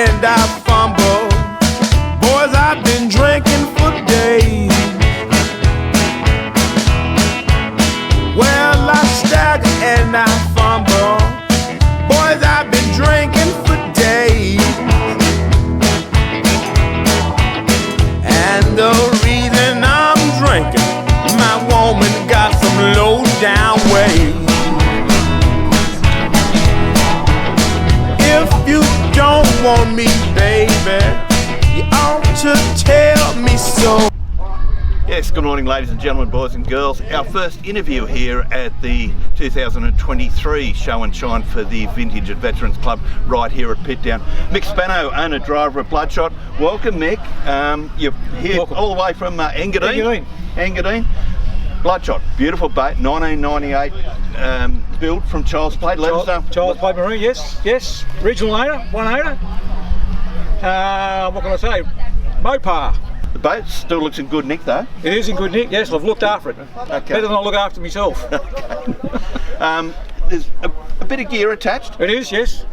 and I fumble. Boys, I've been drinking for days. Well, I stagger and I fumble. Boys, I've been drinking for days. And the reason I'm drinking, my woman got some low down ways. If you don't want me, baby, you ought to tell me so. Yes, good morning ladies and gentlemen, boys and girls. Our first interview here at the 2023 Show and Shine for the Vintage and Veterans Club right here at Pitt Town. Mick Spano, owner driver of Bloodshot. Welcome, Mick. You're here Welcome. all the way from Engadine. Bloodshot, beautiful boat, 1998 build from Child's Plate. Let us know. Child's Plate Marine, yes. Original owner, one owner. What can I say? Mopar. The boat still looks in good nick though. It is in good nick, yes. I've looked after it. Okay. Better than I look after myself. There's a bit of gear attached. It is, yes.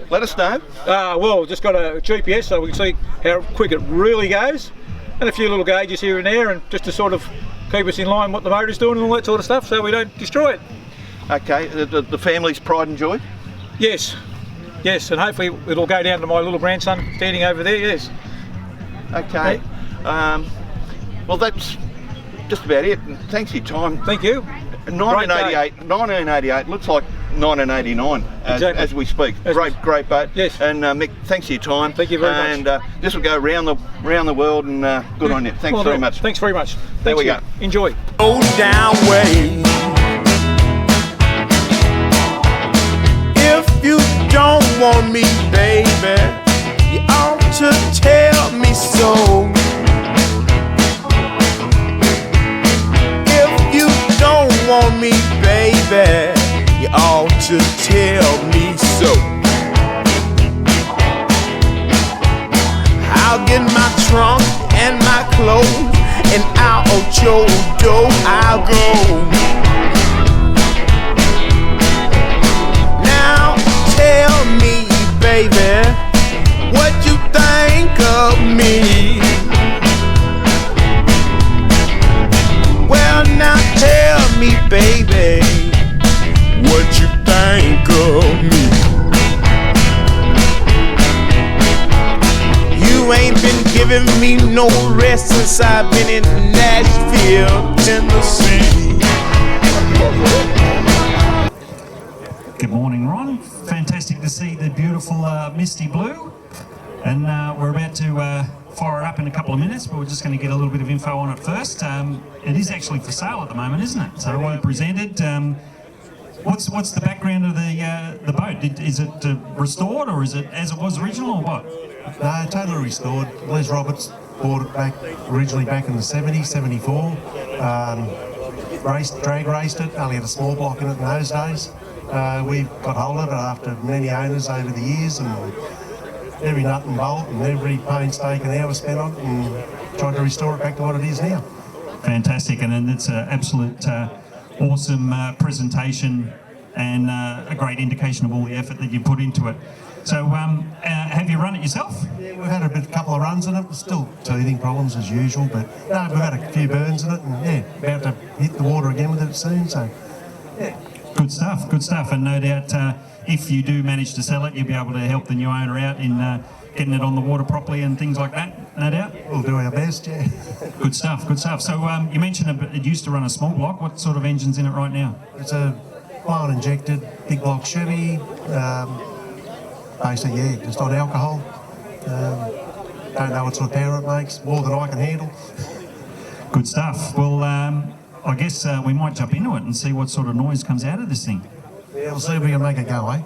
Let us know. Well, just got a GPS so we can see how quick it really goes. And a few little gauges here and there, and just to sort of keep us in line what the motor's doing and all that sort of stuff so we don't destroy it. Okay, the family's pride and joy? Yes, and hopefully it'll go down to my little grandson standing over there, yes. Okay, well that's just about it. Thanks for your time. Thank you. 1988 looks like 1989 as we speak. Great boat. Yes. And Mick, thanks for your time. Thank you very much. And this will go round the world, and good on you. Thanks very much. Thanks very much. There we go. Enjoy. Low down way. If you don't want me, baby, you ought to tell me so. If you don't want me, baby, you ought to tell me so. I'll get my trunk and my clothes, and out your door I'll go. Now tell me, baby, what you think of me. Well, now tell me, baby, what you think of me. You ain't been giving me no rest since I've been in Nashville, Tennessee. Good morning, Ron. Fantastic to see the beautiful misty blue. And we're about to fire it up in a couple of minutes, but we're just going to get a little bit of info on it first. It is actually for sale at the moment, isn't it? So we presented. What's the background of the boat? Is it restored, or is it as it was original, or what? No, totally restored. Les Roberts bought it originally back in the 70s, 74. Drag raced it, only had a small block in it in those days. We got hold of it after many owners over the years, and every nut and bolt and every painstaking hour spent on it, and tried to restore it back to what it is now. Fantastic, and it's an absolute awesome presentation, and a great indication of all the effort that you put into it. So have you run it yourself? Yeah, we've had a couple of runs in it, still teething problems as usual, but no, we've had a few burns in it, and yeah, about to hit the water again with it soon, so yeah. Good stuff, and no doubt if you do manage to sell it, you'll be able to help the new owner out in getting it on the water properly and things like that, no doubt? We'll do our best, yeah. Good stuff. So you mentioned it used to run a small block. What sort of engine's in it right now? It's a blown injected big block Chevy, basically, yeah, just on alcohol. Don't know what sort of power it makes, more than I can handle. Good stuff. Well, I guess we might jump into it and see what sort of noise comes out of this thing. Yeah, we'll see if we can make it go, eh?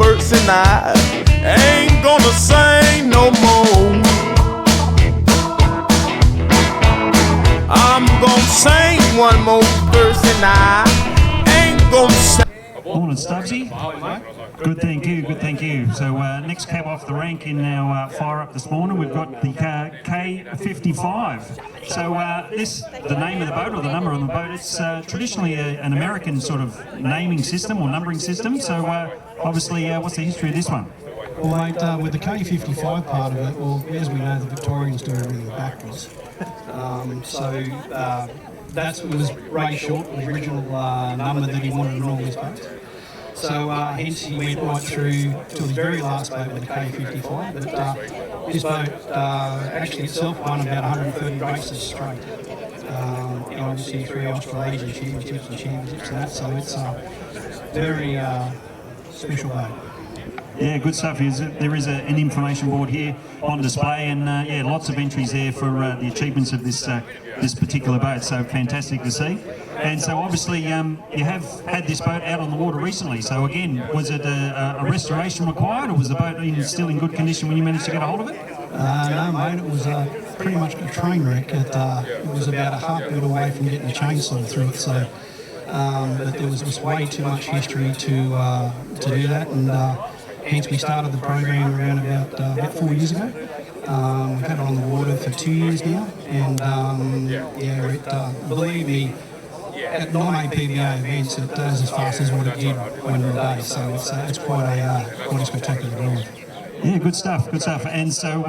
verse and I ain't gonna sing no more. I'm gonna sing one more verse and I ain't gonna sing. Morning, Stubbsy. Good, thank you. Good, thank you. So next cab off the rank in our fire up this morning, we've got the K55. So the name of the boat or the number on the boat, it's traditionally an American sort of naming system or numbering system. So obviously, what's the history of this one? Well, mate, with the K55 part of it, well, as we know, the Victorians do everything backwards. That was Ray Short, the original number that he wanted on all his boats. So hence he went right through to the very last boat with the K55. But this boat actually itself won about 130 races straight. Obviously 3 Australasian championships and championships and that. So it's a very special boat. Yeah, good stuff. There is an information board here on display, and yeah, lots of entries there for the achievements of this particular boat. So fantastic to see. And so obviously you have had this boat out on the water recently. So again, was it a restoration required, or was the boat still in good condition when you managed to get a hold of it? No, mate. It was pretty much a train wreck. It was about a heartbeat away from getting a chainsaw through it. So, but there was just way too much history to do that, and hence we started the program around about 4 years ago. We've had it on the water for 2 years now, and believe me, at non-APBA events it does as fast as what it did one day. So it's quite a spectacular build. Yeah, good stuff, good stuff. And so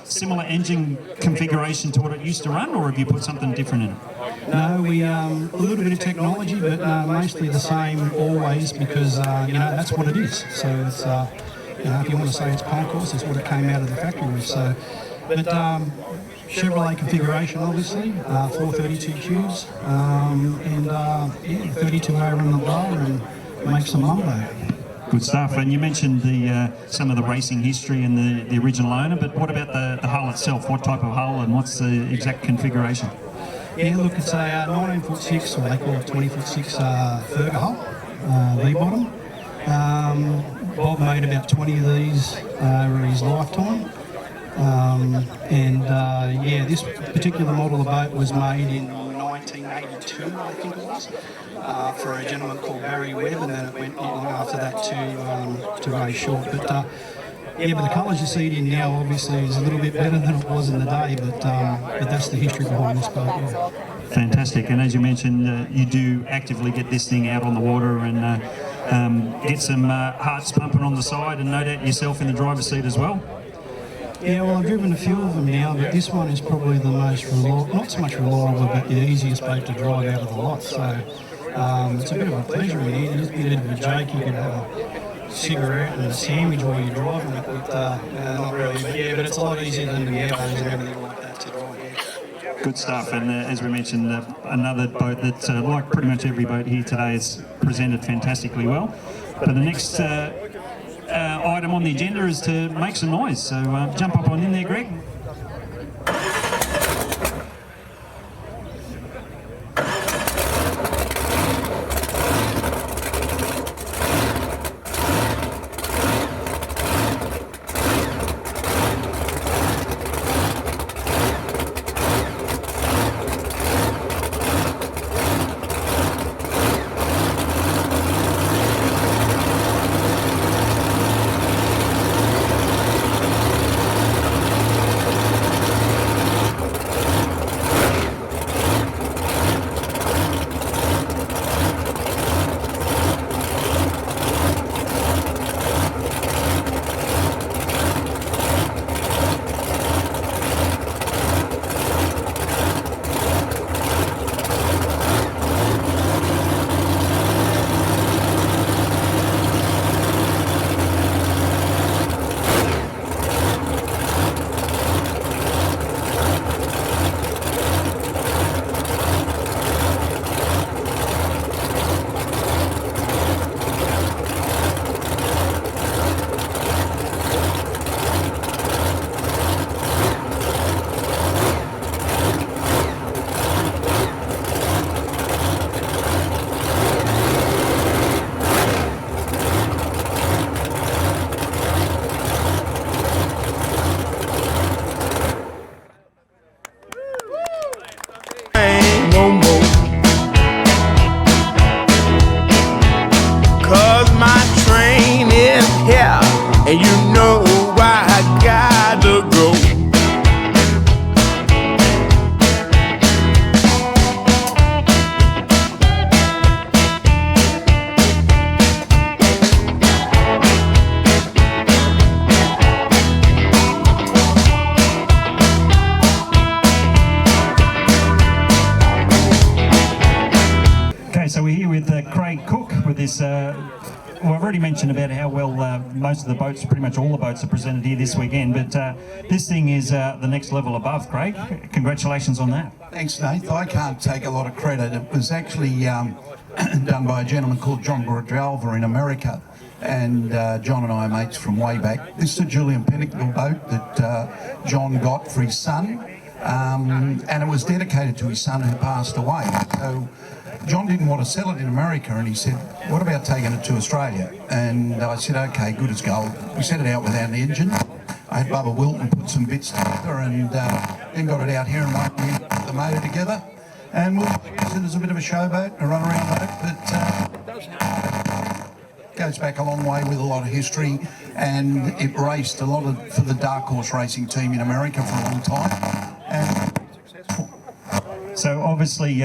similar engine configuration to what it used to run, or have you put something different in it? No, we a little bit of technology, but mostly the same always, because that's what it is. So it's if you want to say it's concourse, it's what it came out of the factory with. So, but Chevrolet configuration, obviously, 432 cubes, and 32 over in the blower, and make some mumbo. Good stuff. And you mentioned some of the racing history and the original owner, but what about the hull itself? What type of hull and what's the exact configuration? Yeah, look, it's a 19'6", or they call it 20'6" Ferga hull, V-bottom. Bob made about 20 of these over his lifetime. This particular model of boat was made in 1982, I think it was, for a gentleman called Barry Webb, and then it went on after that to Ray Short. But the colours you see it in now obviously is a little bit better than it was in the day, but that's the history behind this boat. Yeah. Fantastic. And as you mentioned, you do actively get this thing out on the water and get some hearts pumping on the side, and no doubt yourself in the driver's seat as well. Yeah, well, I've driven a few of them now, but this one is probably the most not so much reliable, but the easiest boat to drive out of the lot. So it's a bit of a pleasure in here. It's a bit of a joke. You can have a cigarette and a sandwich while you're driving it. But, not really, but it's a lot easier than the airboats and everything like that to drive. Yeah. Good stuff. And as we mentioned, another boat that, like pretty much every boat here today, is presented fantastically well. But the next item on the agenda is to make some noise. So jump up on in there, Greg. my train is here, and you know I gotta go. So we're here with Craig Cook with this, well, I've already mentioned about how well most of the boats, pretty much all the boats are presented here this weekend, but this thing is the next level above, Craig. Congratulations on that. Thanks, Nate. I can't take a lot of credit. It was actually done by a gentleman called John Gradalva in America, and John and I are mates from way back. This is a Julian Pen boat that John got for his son, and it was dedicated to his son who passed away. So John didn't want to sell it in America, and he said, what about taking it to Australia? And I said, okay, good as gold. We sent it out without an engine. I had Bubba Wilton put some bits together, and then got it out here and put the motor together. And we'll use it as a bit of a showboat, a run-around boat, but goes back a long way with a lot of history, and it raced a lot for the Dark Horse racing team in America for a long time. And so obviously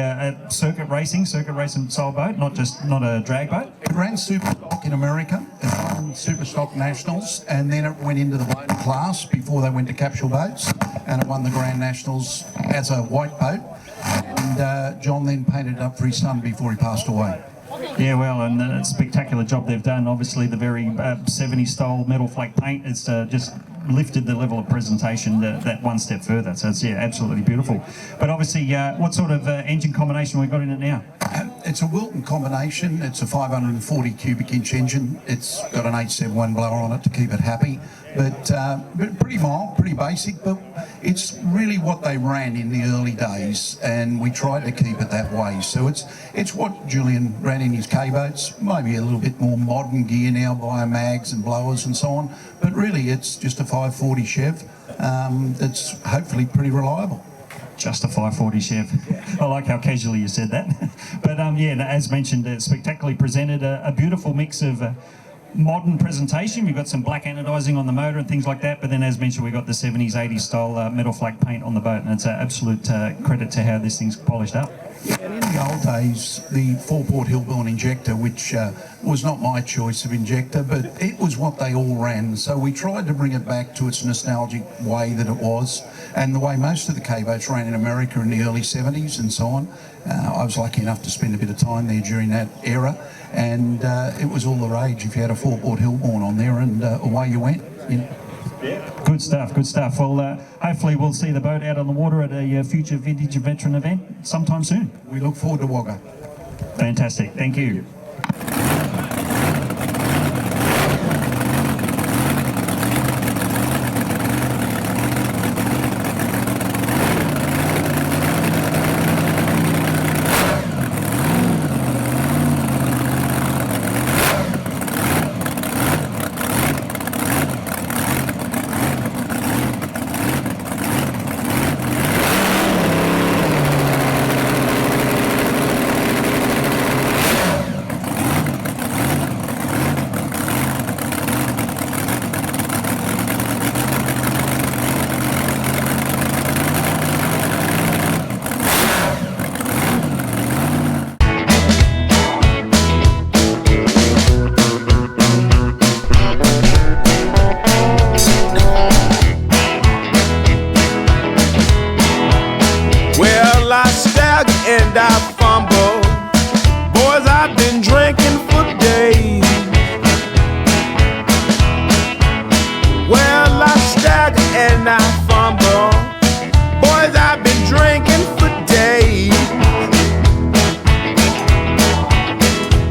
circuit racing style boat, not a drag boat. it ran super stock in America, it ran super stock nationals, and then it went into the boat class before they went to capsule boats, and it won the Grand Nationals as a white boat. And John then painted it up for his son before he passed away. Yeah, well, and a spectacular job they've done. Obviously, the very 70s style metal flake paint, it's just lifted the level of presentation that one step further. So it's, yeah, absolutely beautiful. But obviously, what sort of engine combination we got in it now? It's a Wilton combination. It's a 540 cubic inch engine. It's got an 871 blower on it to keep it happy. But pretty mild, pretty basic, but it's really what they ran in the early days, and we tried to keep it that way. So it's what Julian ran in his K-boats, maybe a little bit more modern gear now via mags and blowers and so on, but really it's just a 540 Chev that's hopefully pretty reliable. Just a 540 Chev. I like how casually you said that. But yeah, as mentioned, spectacularly presented, a beautiful mix of modern presentation. We've got some black anodizing on the motor and things like that, but then as mentioned, we've got the 70s, 80s style metal flake paint on the boat, and it's an absolute credit to how this thing's polished up. And in the old days, the four-port Hillborn injector, which was not my choice of injector, but it was what they all ran. So we tried to bring it back to its nostalgic way that it was, and the way most of the K-boats ran in America in the early 70s and so on. I was lucky enough to spend a bit of time there during that era, and it was all the rage if you had a four-port Hillborn on there, and away you went. You know. Yeah. Good stuff, good stuff. Well, hopefully we'll see the boat out on the water at a future Vintage Veteran event sometime soon. We look forward to Wagga. Fantastic, thank you. And I fumble. Boys, I've been drinking for days. Well, I stagger and I fumble. Boys, I've been drinking for days.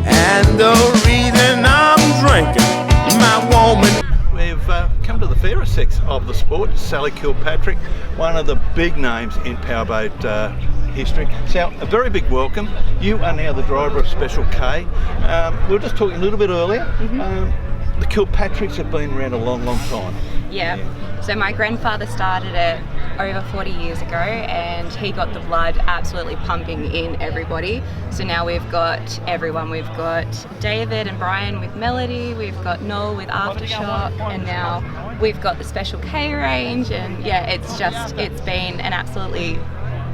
And the reason I'm drinking, my woman. We've come to the fairest sex of the sport, Sally Kilpatrick, one of the big names in powerboat history. So a very big welcome. You are now the driver of Special K. We were just talking a little bit earlier. The Kilpatricks have been around a long, long time. Yeah. So my grandfather started it over 40 years ago, and he got the blood absolutely pumping in everybody. So now we've got everyone. We've got David and Brian with Melody, we've got Noel with Aftershock, and now we've got the Special K range. And yeah, it's been an absolutely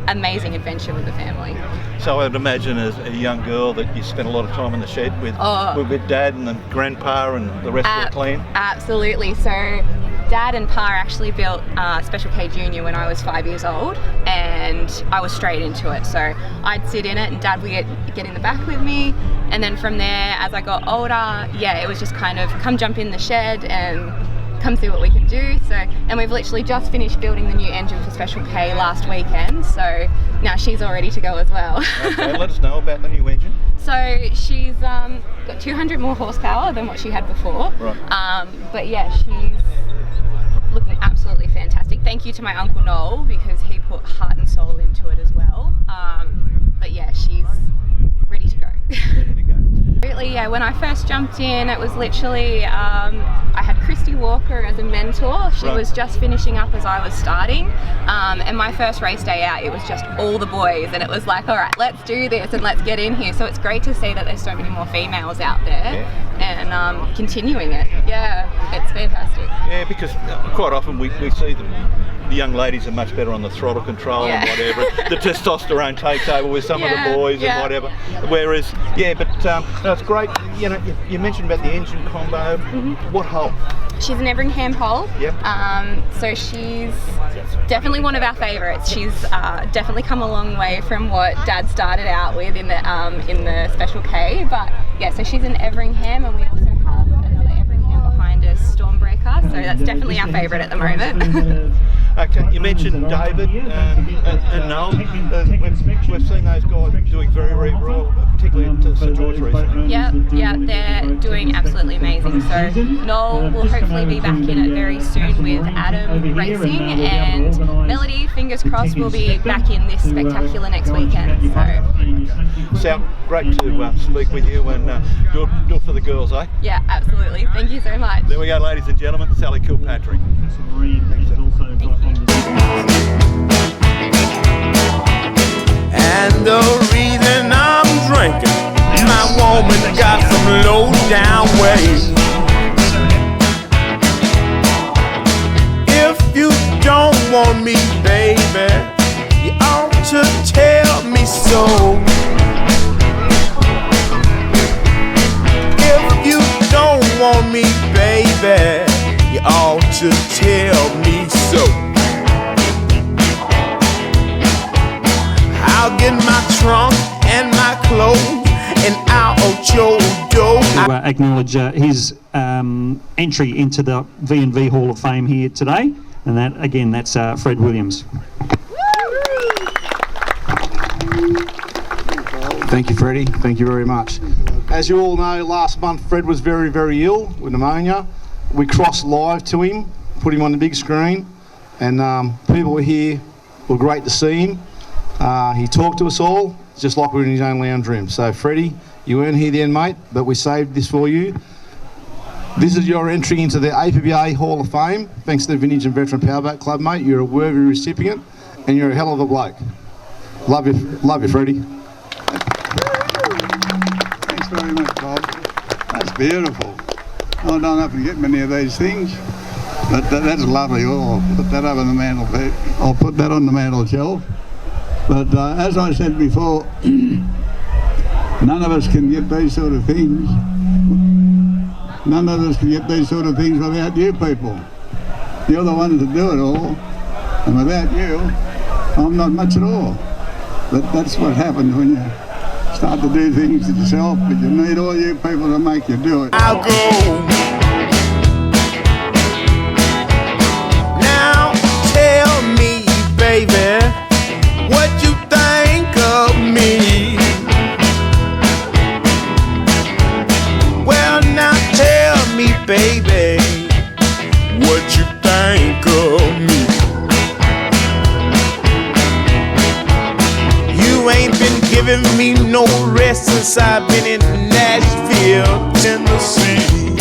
amazing adventure with the family. So I'd imagine as a young girl that you spent a lot of time in the shed with Dad and then Grandpa and the rest of the clan? Absolutely. So Dad and Pa actually built Special K Junior when I was 5 years old, and I was straight into it. So I'd sit in it and Dad would get in the back with me, and then from there, as I got older, yeah, it was just kind of come jump in the shed and come see what we can do. So, and we've literally just finished building the new engine for Special K last weekend, so now she's all ready to go as well. Okay, let us know about the new engine. So she's got 200 more horsepower than what she had before. Right. But yeah, she's looking absolutely fantastic. Thank you to my Uncle Noel, because he put heart and soul into it as well. But yeah, she's ready to go. Ready to go. Really, yeah, when I first jumped in, it was literally, I had Christy Walker as a mentor. She was just finishing up as I was starting. And my first race day out, it was just all the boys, and it was like, all right, let's do this and let's get in here. So it's great to see that there's so many more females out there and continuing it. Yeah, it's fantastic. Yeah, because quite often we see the young ladies are much better on the throttle control and whatever. The testosterone takes over with some of the boys and whatever. Whereas, but no, it's great. You know, you mentioned about the engine combo. What hull? She's an Everingham hull. Yep. So she's definitely one of our favourites. She's definitely come a long way from what Dad started out with in the Special K. But yeah, so she's an Everingham, and we also have another Everingham behind us, Stormbreaker. So that's definitely our favourite at the moment. Okay, you mentioned David and Noel. We've seen those guys doing very, very well, particularly at St George recently. Yeah, they're doing absolutely amazing. So Noel will hopefully be back in it very soon with Adam racing, and Melody, fingers crossed, will be back in this spectacular next weekend. So great to speak with you and do it for the girls, eh? Yeah, absolutely. Thank you so much. There we go, ladies and gentlemen, Sally Kilpatrick. And the reason I'm drinking, my woman got some low down ways. If you don't want me, baby, you ought to tell me so. If you don't want me, baby, you ought to tell me so. I'll get my trunk and my clothes and I'll your door. To acknowledge his entry into the V&V Hall of Fame here today, and that again, that's Fred Williams. Thank you, Freddie. Thank you very much. As you all know, last month Fred was very, very ill with pneumonia. We crossed live to him, put him on the big screen, and people were here. Were great to see him. He talked to us all, just like we were in his own lounge room. So, Freddie, you weren't here then, mate, but we saved this for you. This is your entry into the APBA Hall of Fame. Thanks to the Vintage and Veteran Powerboat Club, mate. You're a worthy recipient, and you're a hell of a bloke. Love you, Freddie. Thanks very much, Bob. That's beautiful. I don't often get many of these things, but that's lovely. Oh, I'll put that up on the mantel. I'll put that on the mantel shelf. But as I said before, none of us can get these sort of things. None of us can get these sort of things without you people. You're the ones that do it all, and without you, I'm not much at all. But that's what happens when you start to do things yourself, but you need all you people to make you do it. I'll go. Now tell me, baby, what you think of me. Well, now tell me, baby, what you think of me. You ain't been giving me no rest since I've been in Nashville, Tennessee.